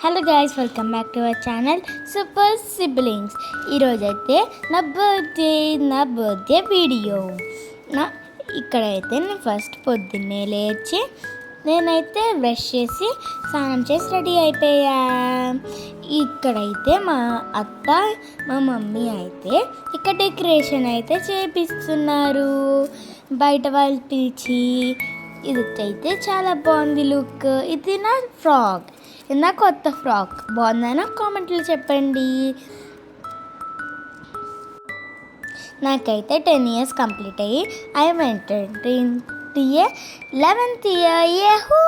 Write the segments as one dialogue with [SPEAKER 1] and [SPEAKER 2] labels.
[SPEAKER 1] Hello guys, welcome back to our channel super siblings. ఈరోజైతే నా birthday video. ఇక్కడైతే నేను ఫస్ట్ పొద్దున్నే లేచి నేనైతే బ్రష్ చేసి స్నానం చేసి రెడీ అయిపోయా. ఇక్కడైతే మా అత్త మా మమ్మీ అయితే ఇక్కడ డెకరేషన్ అయితే చేపిస్తున్నారు. బయట వాళ్ళు పిలిచి ఇదైతే చాలా బాగుంది లుక్. ఇది నా ఫ్రాక్, ఇది నా కొత్త ఫ్రాక్. బాగుందని కామెంట్లో చెప్పండి. నాకైతే 10 years కంప్లీట్ అయ్యి I entered into 11th year. Jehu!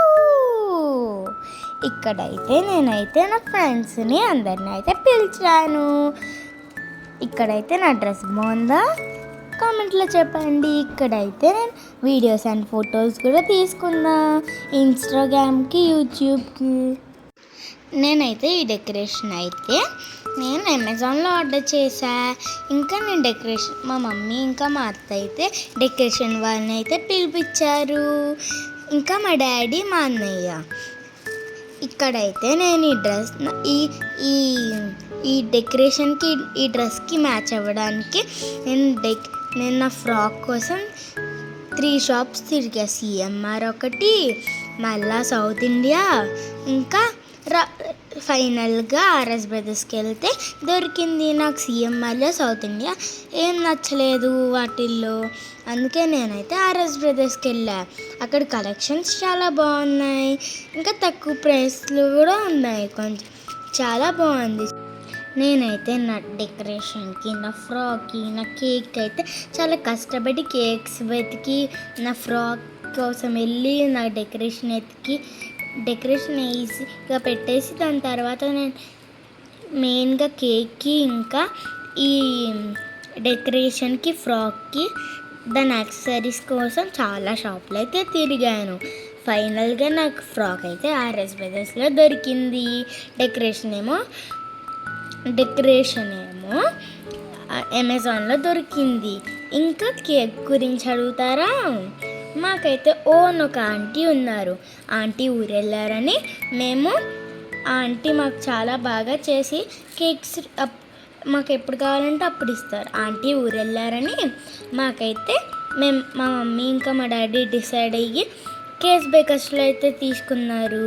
[SPEAKER 1] ఇక్కడైతే నేనైతే నా ఫ్రెండ్స్ని అందరిని అయితే పిలిచాను. ఇక్కడైతే నా డ్రెస్ బాగుందా కామెంట్లో చెప్పండి. ఇక్కడైతే నేను వీడియోస్ అండ్ ఫొటోస్ కూడా తీసుకున్నా ఇన్స్టాగ్రామ్కి, యూట్యూబ్కి. నేనైతే ఈ డెకరేషన్ అయితే నేను అమెజాన్లో ఆర్డర్ చేశా. ఇంకా నేను డెకరేషన్ మా మమ్మీ ఇంకా మా అత్త అయితే డెకరేషన్ వాళ్ళని అయితే పిలిపించారు. ఇంకా మా డాడీ, మా అన్నయ్య. ఇక్కడైతే నేను ఈ డ్రెస్ ఈ డెకరేషన్కి ఈ డ్రెస్కి మ్యాచ్ అవ్వడానికి నేను నా ఫ్రాక్ కోసం 3 shops తిరిగా. సిఎంఆర్ ఒకటి, మళ్ళా సౌత్ ఇండియా, ఇంకా ఫైనల్గా ఆర్ఎస్ బ్రదర్స్కి వెళ్తే దొరికింది. నాకు సిఎంఆర్లో సౌత్ ఇండియా ఏం నచ్చలేదు వాటిల్లో. అందుకే నేనైతే ఆర్ఎస్ బ్రదర్స్కి వెళ్ళా. అక్కడ కలెక్షన్స్ చాలా బాగున్నాయి, ఇంకా తక్కువ ప్రైస్లు కూడా ఉన్నాయి. కొంచెం చాలా బాగుంది. నేనైతే నా డెకరేషన్కి, నా ఫ్రాక్కి, నా కేక్ అయితే చాలా కష్టపడి కేక్స్ వెతికి నా ఫ్రాక్ కోసం వెళ్ళి నా డెకరేషన్ ఈజీగా పెట్టేసి దాని తర్వాత నేను మెయిన్గా కేక్కి ఇంకా ఈ డెకరేషన్కి, ఫ్రాక్కి, దాని యాక్సెసరీస్ కోసం చాలా షాపులు అయితే తిరిగాను. ఫైనల్గా నాకు ఫ్రాక్ అయితే ఆర్ఎస్ బ్రదర్స్లో దొరికింది. డెకరేషన్ ఏమో అమెజాన్లో దొరికింది. ఇంకా కేక్ గురించి అడుగుతారా? మాకైతే ఒక ఆంటీ ఉన్నారు. ఆంటీ ఊరెళ్ళారని మేము ఆంటీ మాకు చాలా బాగా చేసి కేక్స్ మాకు ఎప్పుడు కావాలంటే అప్పుడు ఇస్తారు. ఆంటీ ఊరెళ్ళారని మాకైతే మా మమ్మీ ఇంకా మా డాడీ డిసైడ్ అయ్యి కేస్ బేకర్స్లో అయితే తీసుకున్నారు.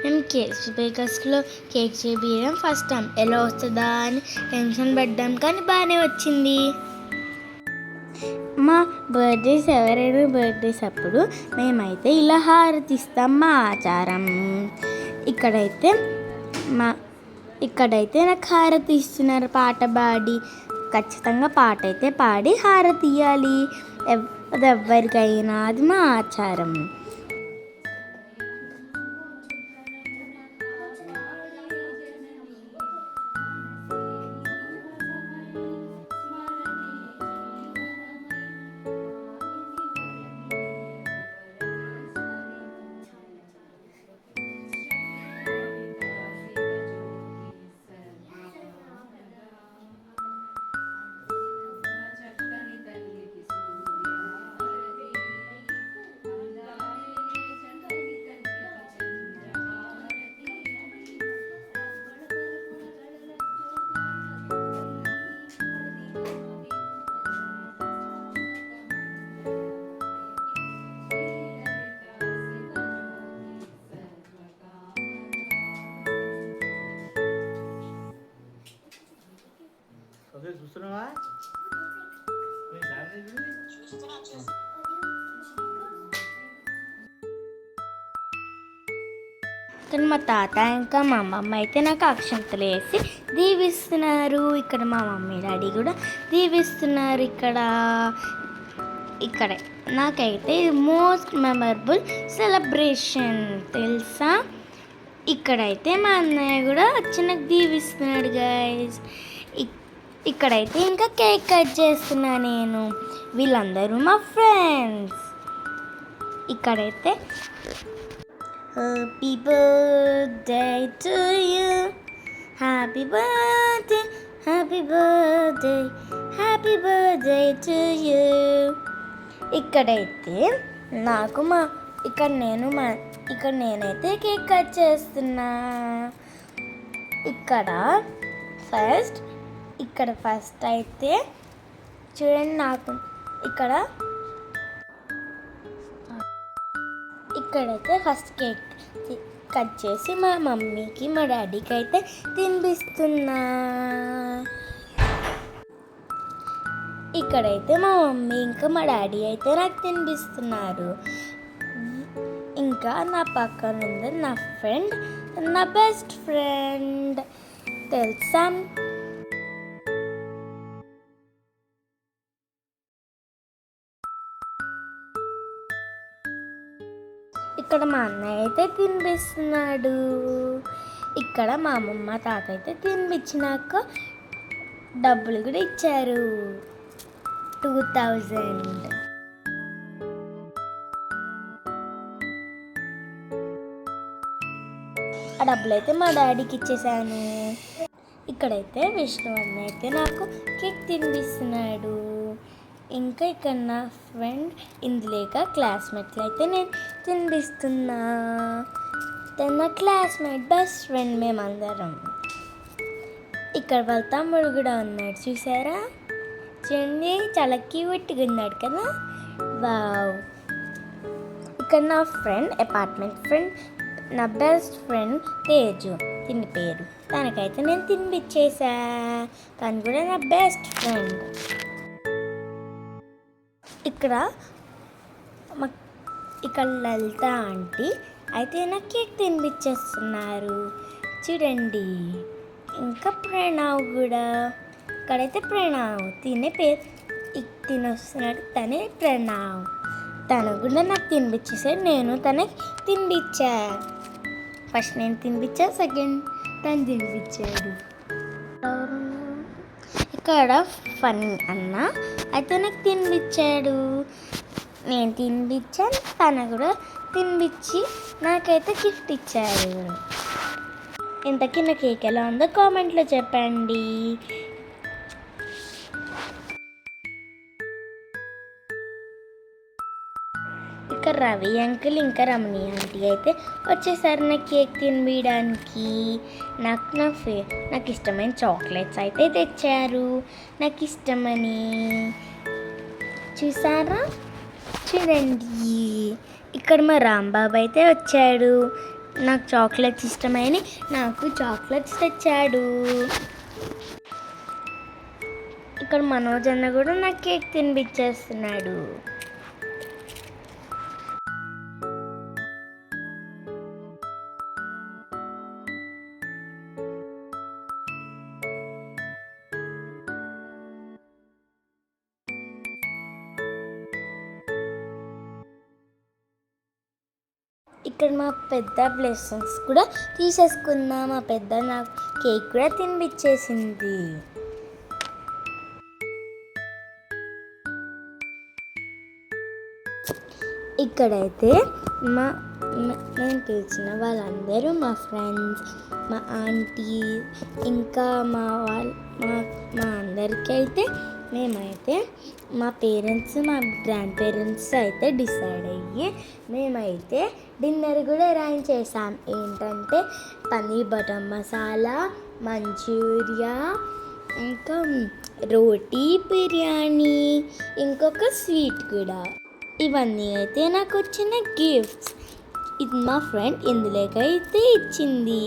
[SPEAKER 1] మేము కేస్ బేకర్స్లో కేక్ చేయించడం ఫస్ట్ టైం. ఎలా వస్తుందా అని టెన్షన్ పడ్డాం, కానీ బాగానే వచ్చింది. మా ఎవరైనా బర్త్డేస్ అప్పుడు మేమైతే ఇలా హారతి ఇస్తాం, మా ఆచారం. ఇక్కడైతే నాకు హారతి ఇస్తున్నారు పాట పాడి. ఖచ్చితంగా పాట అయితే పాడి హారతి ఇవ్వాలి, అది ఎవరికైనా. అది మా ఆచారం.
[SPEAKER 2] చూస్తున్నావా?
[SPEAKER 1] ఇక్కడ మా తాత ఇంకా మా అమ్మమ్మ అయితే నాకు అక్షంతలు వేసి దీవిస్తున్నారు. ఇక్కడ మా మమ్మీ డాడీ కూడా దీవిస్తున్నారు. ఇక్కడ నాకైతే ఇది మోస్ట్ మెమరబుల్ సెలబ్రేషన్ తెలుసా. ఇక్కడైతే మా అన్నయ్య కూడా వచ్చి నాకు దీవిస్తున్నాడు గైస్. ఇక్కడైతే ఇంకా కేక్ కట్ చేస్తున్నా నేను. వీళ్ళందరూ మా ఫ్రెండ్స్. ఇక్కడైతే happy birthday to you, happy birthday, happy birthday, happy birthday to you. ఇక్కడైతే నాకు ఇక్కడ నేనైతే కేక్ కట్ చేస్తున్నా. ఇక్కడ ఫస్ట్ అయితే చూడండి, నాకు ఇక్కడైతే ఫస్ట్ కేక్ కట్ చేసి మా మమ్మీకి మా డాడీకి అయితే తినిపిస్తున్నా. ఇక్కడైతే మా మమ్మీ ఇంకా మా డాడీ అయితే నాకు తినిపిస్తున్నారు. ఇంకా నా పక్కన ఉంది నా ఫ్రెండ్, నా బెస్ట్ ఫ్రెండ్ తెలుసా. ఇక్కడ మా అన్నయ్య అయితే తినిపిస్తున్నాడు. ఇక్కడ మా అమ్మమ్మ తాత అయితే తినిపించినాక డబ్బులు కూడా ఇచ్చారు, 2000. ఆ డబ్బులు అయితే మా డాడీకి ఇచ్చేసాను. ఇక్కడైతే విష్ణు అన్న అయితే నాకు కేక్ తినిపిస్తున్నాడు. ఇంకా ఇక్కడ నా ఫ్రెండ్ ఇందులేక క్లాస్మేట్లు అయితే నేను తినిపిస్తున్నా. తన క్లాస్మేట్ బెస్ట్ ఫ్రెండ్ మేమందరం. ఇక్కడ వాళ్ళ తమ్ముడు కూడా ఉన్నాడు, చూసారా? చూడండి, చాలా క్యూట్గా ఉన్నాడు కదా. వావ్. ఇక్కడ నా ఫ్రెండ్, అపార్ట్మెంట్ ఫ్రెండ్, నా బెస్ట్ ఫ్రెండ్ తేజు తిని పేరు. తనకైతే నేను తినిపించేసా. తను కూడా నా బెస్ట్ ఫ్రెండ్. ఇక్కడ లలిత ఆంటీ అయితే నాకు కేక్ తినిపించేస్తున్నారు, చూడండి. ఇంకా ప్రణవ్ కూడా. ఇక్కడైతే ప్రణవ్ తినొస్తున్నాడు, తనే ప్రణవ్. తను కూడా నాకు తినిపించేసాడు, నేను తనకి తినిపించా. ఫస్ట్ నేను తినిపించా, సెకండ్ తను తినిపించాడు. ఇక్కడ ఫన్నీ అన్న అయితే నాకు తినిపించాడు, నేను తినిపించాను, తను కూడా తినిపించి నాకైతే గిఫ్ట్ ఇచ్చారు. ఇంతకీ నా కేక్ ఎలా ఉందో కామెంట్లో చెప్పండి. ఇక్కడ రవి అంకుల్ ఇంకా రమణి ఆంటీ అయితే వచ్చేసారి నాకు కేక్ తినిపించడానికి. నాకు ఇష్టమైన చాక్లెట్స్ అయితే తెచ్చారు, నాకు ఇష్టమని. చూసారా? చూడండి, ఇక్కడ మా రాంబాబు అయితే వచ్చాడు, నాకు చాక్లెట్స్ ఇష్టమని నాకు చాక్లెట్స్ తెచ్చాడు. ఇక్కడ మనోజ్ అన్న కూడా నాకు కేక్ తినిపించేస్తున్నాడు. ఇక్కడ మా పెద్ద బ్లెస్సింగ్స్ కూడా తీసేసుకున్నా. మా పెద్ద నాకు కేక్ కూడా తినిపించేసింది. ఇక్కడైతే నేను పిలిచిన వాళ్ళందరూ మా ఫ్రెండ్స్, మా ఆంటీ, ఇంకా మా అందరికీ అయితే మేమైతే మా పేరెంట్స్, మా గ్రాండ్ పేరెంట్స్ అయితే డిసైడ్ అయ్యి మేమైతే డిన్నర్ కూడా అరేంజ్ చేసాం. ఏంటంటే పన్నీర్ బటర్ మసాలా, మంచూరియా, ఇంకా రోటీ బిర్యానీ, ఇంకొక స్వీట్ కూడా. ఇవన్నీ అయితే నాకు వచ్చిన గిఫ్ట్స్. ఇది మా ఫ్రెండ్ ఇందులోకైతే ఇచ్చింది.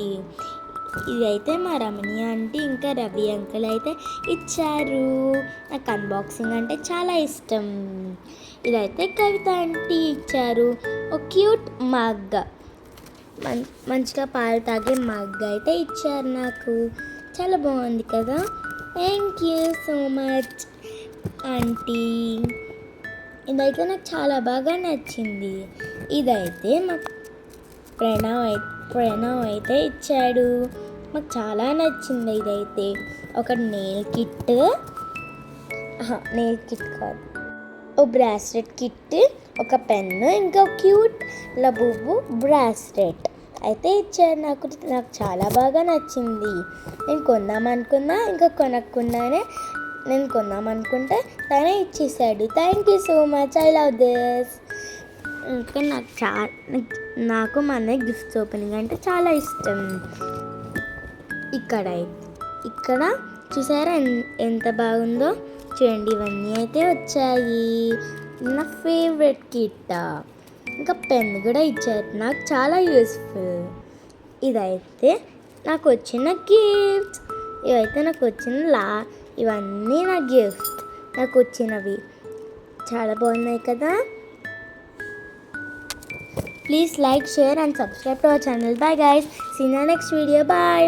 [SPEAKER 1] ఇదైతే మా రమణి ఆంటీ ఇంకా రవి అంకుల్ అయితే ఇచ్చారు. నాకు అన్బాక్సింగ్ అంటే చాలా ఇష్టం. ఇదైతే కవిత ఆంటీ ఇచ్చారు, ఒక క్యూట్ మగ్, మంచిగా పాలు తాగే మగ్ అయితే ఇచ్చారు నాకు. చాలా బాగుంది కదా. Thank you so much aunty. ఇదైతే నాకు చాలా బాగా నచ్చింది. ఇదైతే మా ప్రణవ్ అయితే ఇచ్చాడు, మాకు చాలా నచ్చింది. ఇదైతే ఒక నెయిల్ కిట్ కాదు, ఓ బ్రాస్లెట్ కిట్, ఒక పెన్ను, ఇంకా క్యూట్ లబుబు బ్రాస్లెట్ అయితే ఇచ్చాడు. నాకు చాలా బాగా నచ్చింది. నేను కొందామనుకున్నా, ఇంకా కొనకుండానే నేను కొందామనుకుంటే తనే ఇచ్చేసాడు. Thank you so much, I love this. ఇంకా నాకు మా అన్నయ్య గిఫ్ట్స్ ఓపెనింగ్ అంటే చాలా ఇష్టం. ఇక్కడ చూసారా ఎంత బాగుందో చూడండి. ఇవన్నీ అయితే వచ్చాయి. నా ఫేవరెట్ కిట్. ఇంకా పెన్ కూడా ఇచ్చారు, నాకు చాలా యూస్ఫుల్. ఇదైతే నాకు వచ్చిన గిఫ్ట్స్. ఇవన్నీ నా గిఫ్ట్, నాకు వచ్చినవి. చాలా బాగున్నాయి కదా. Please like, share and subscribe to our channel. Bye guys. See you in the next video. Bye.